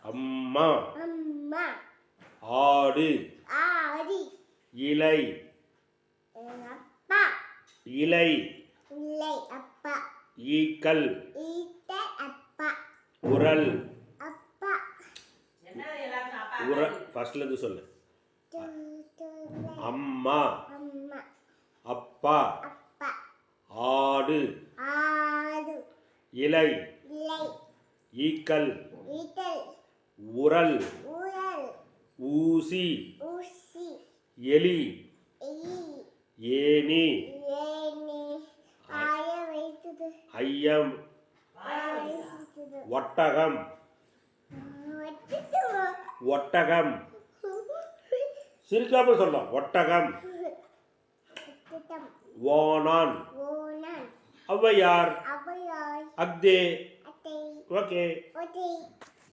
அம்மா அம்மா ஆடு ஆடி இலை அப்பா இலை இல்லை அப்பா ஈக்கள் ஈட்ட அப்பா உரல் அப்பா ஃபர்ஸ்ட்ல இருந்து சொல்லு. துளை அம்மா அம்மா அப்பா அப்பா ஆடு ஆடு இலை இல்லை ஈக்கள் ஈட்டல் உரல் ஊழல் ஊசி ஊசி எலி எலி ஏனி ஏனி ஆய வைத்தது ஐயம் வைத்தது ஒட்டகம் வட்டது ஒட்டகம் சிரிக்காமல் சொல்லலாம். ஒட்டகம் வட்டதம் ஓனான் ஓனான் ஔவையார் அவையாய் அக்தே. அத்தை ஓகே. ஒதை